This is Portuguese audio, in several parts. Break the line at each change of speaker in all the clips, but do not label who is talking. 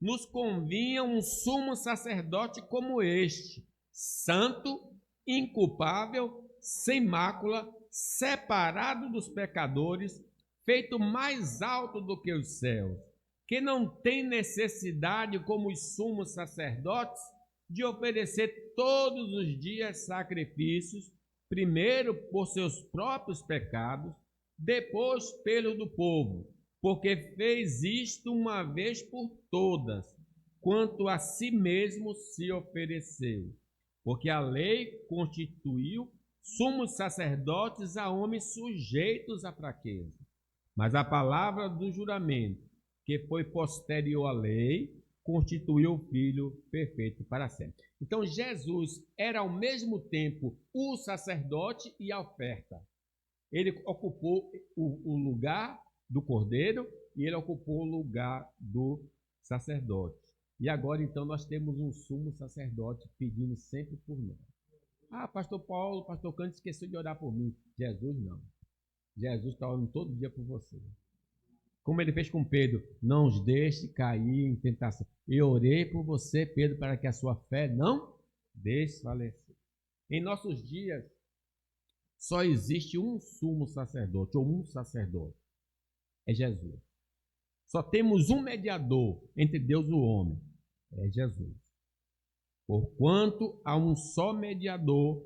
nos convinha um sumo sacerdote como este, santo, inculpável, sem mácula, separado dos pecadores, feito mais alto do que os céus, que não tem necessidade, como os sumos sacerdotes, de oferecer todos os dias sacrifícios, primeiro por seus próprios pecados, depois pelo do povo, porque fez isto uma vez por todas, quanto a si mesmo se ofereceu. Porque a lei constituiu sumos sacerdotes a homens sujeitos à fraqueza. Mas a palavra do juramento, que foi posterior à lei, constituiu o Filho perfeito para sempre. Então Jesus era ao mesmo tempo o sacerdote e a oferta. Ele ocupou o lugar do cordeiro e ele ocupou o lugar do sacerdote. E agora então nós temos um sumo sacerdote pedindo sempre por nós. Ah, pastor Paulo, pastor Cândido esqueceu de orar por mim. Jesus não. Jesus está orando todo dia por você. Como ele fez com Pedro, não os deixe cair em tentação. Eu orei por você, Pedro, para que a sua fé não desfaleça. Em nossos dias, só existe um sumo sacerdote, ou um sacerdote. É Jesus. Só temos um mediador entre Deus e o homem. É Jesus. Porquanto há um só mediador,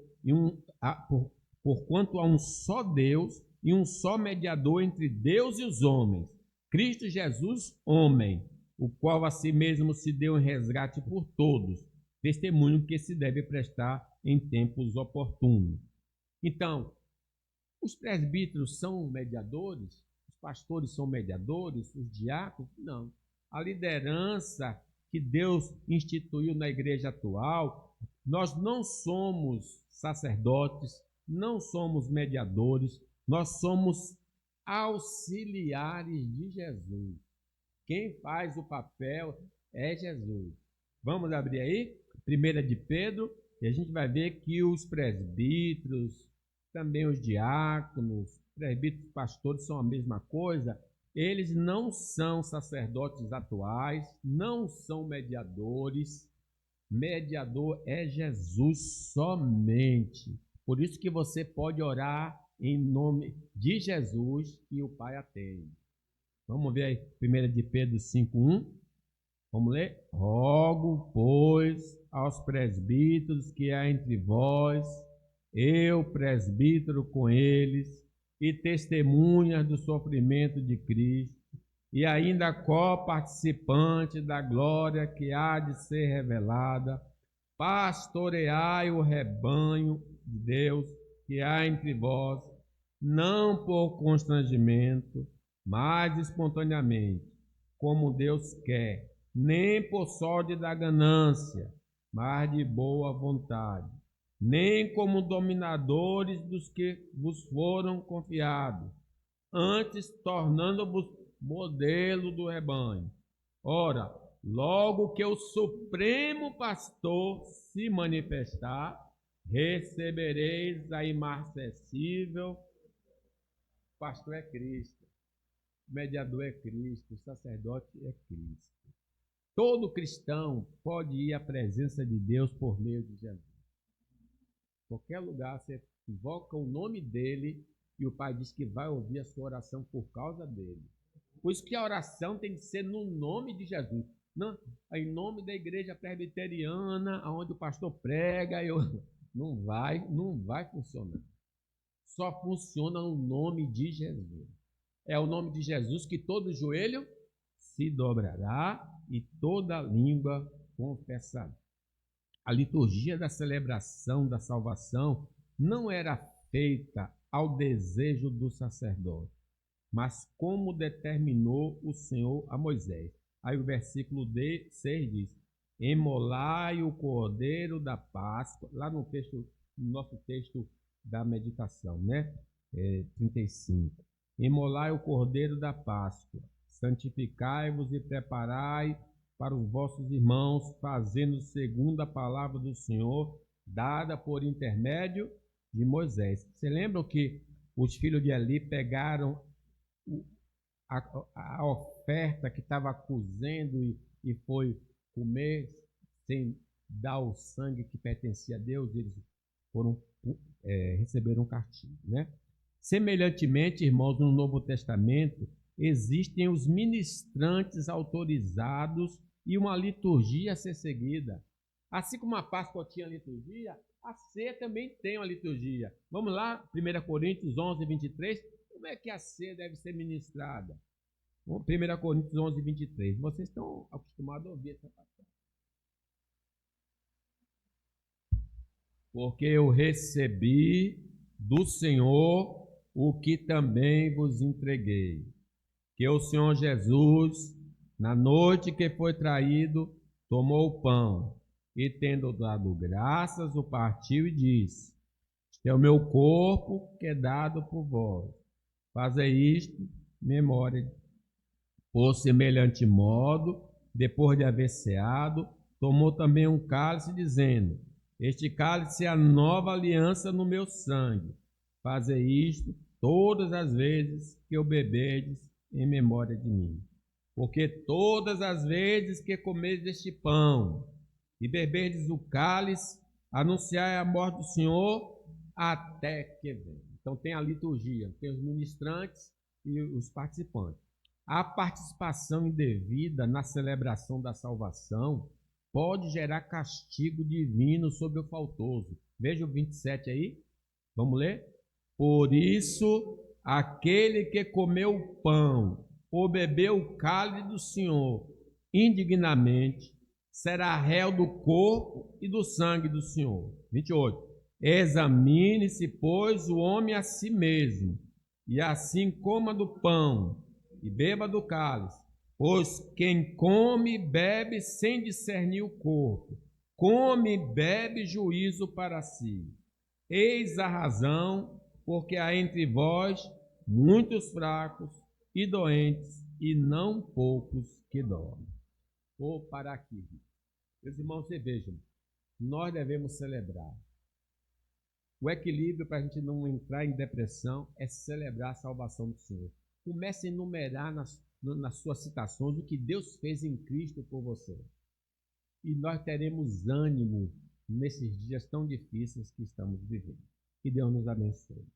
porquanto há um só Deus e um só mediador entre Deus e os homens, Cristo Jesus, homem, o qual a si mesmo se deu em resgate por todos, testemunho que se deve prestar em tempos oportunos. Então, os presbíteros são mediadores? Os pastores são mediadores? Os diáconos? Não. A liderança que Deus instituiu na igreja atual, nós não somos sacerdotes, não somos mediadores, nós somos auxiliares de Jesus. Quem faz o papel é Jesus. Vamos abrir aí? 1 de Pedro, e a gente vai ver que os presbíteros, também os diáconos, presbíteros, pastores são a mesma coisa. Eles não são sacerdotes atuais, não são mediadores. Mediador é Jesus somente. Por isso que você pode orar em nome de Jesus e o Pai atende. Vamos ver aí, 1 de Pedro 5:1. Vamos ler? Rogo, pois, aos presbíteros que há entre vós, eu, presbítero com eles, e testemunhas do sofrimento de Cristo, e ainda co-participante da glória que há de ser revelada, pastoreai o rebanho de Deus que há entre vós, não por constrangimento, mas espontaneamente, como Deus quer, nem por sorte da ganância, mas de boa vontade, nem como dominadores dos que vos foram confiados, antes tornando-vos modelo do rebanho. Ora, logo que o Supremo Pastor se manifestar, recebereis a imarcessível. O pastor é Cristo, o mediador é Cristo, o sacerdote é Cristo. Todo cristão pode ir à presença de Deus por meio de Jesus. Qualquer lugar você invoca o nome dele e o Pai diz que vai ouvir a sua oração por causa dele. Por isso que a oração tem que ser no nome de Jesus. Não, em nome da igreja presbiteriana, onde o pastor prega, não vai funcionar. Só funciona no nome de Jesus. É o nome de Jesus que todo joelho se dobrará e toda língua confessará. A liturgia da celebração da salvação não era feita ao desejo do sacerdote, mas como determinou o Senhor a Moisés. Aí o versículo 6 diz: emolai o cordeiro da Páscoa, lá no nosso texto da meditação, né? 35. Emolai o cordeiro da Páscoa, santificai-vos e preparai para os vossos irmãos, fazendo segundo a palavra do Senhor, dada por intermédio de Moisés. Você lembra que os filhos de Eli pegaram a oferta que estava cozendo e foi comer sem dar o sangue que pertencia a Deus, eles receberam um castigo, né? Semelhantemente, irmãos, no Novo Testamento existem os ministrantes autorizados e uma liturgia a ser seguida. Assim como a Páscoa tinha liturgia, a ceia também tem uma liturgia. Vamos lá, 1 Coríntios 11, 23. Como é que a ceia deve ser ministrada? 1 Coríntios 11, 23. Vocês estão acostumados a ouvir essa passagem. Porque eu recebi do Senhor o que também vos entreguei. Que o Senhor Jesus, na noite que foi traído, tomou o pão e, tendo dado graças, o partiu e disse: este é o meu corpo que é dado por vós. Fazei isto em memória. Por semelhante modo, depois de haver ceado, tomou também um cálice, dizendo: este cálice é a nova aliança no meu sangue. Fazei isto todas as vezes que o beberdes em memória de mim. Porque todas as vezes que comerdes este pão e beberdes o cálice, anunciai a morte do Senhor até que venha. Então tem a liturgia, tem os ministrantes e os participantes. A participação indevida na celebração da salvação pode gerar castigo divino sobre o faltoso. Veja o 27 aí. Vamos ler? Por isso, aquele que comeu o pão ou bebeu o cálice do Senhor indignamente será réu do corpo e do sangue do Senhor. 28. Examine-se, pois, o homem a si mesmo, e assim coma do pão e beba do cálice. Pois quem come e bebe sem discernir o corpo, come e bebe juízo para si. Eis a razão, porque há entre vós muitos fracos e doentes, e não poucos que dormem. Vou parar aqui. Meus irmãos, vocês vejam, nós devemos celebrar. O equilíbrio para a gente não entrar em depressão é celebrar a salvação do Senhor. Comece a enumerar nas suas citações o que Deus fez em Cristo por você. E nós teremos ânimo nesses dias tão difíceis que estamos vivendo. Que Deus nos abençoe.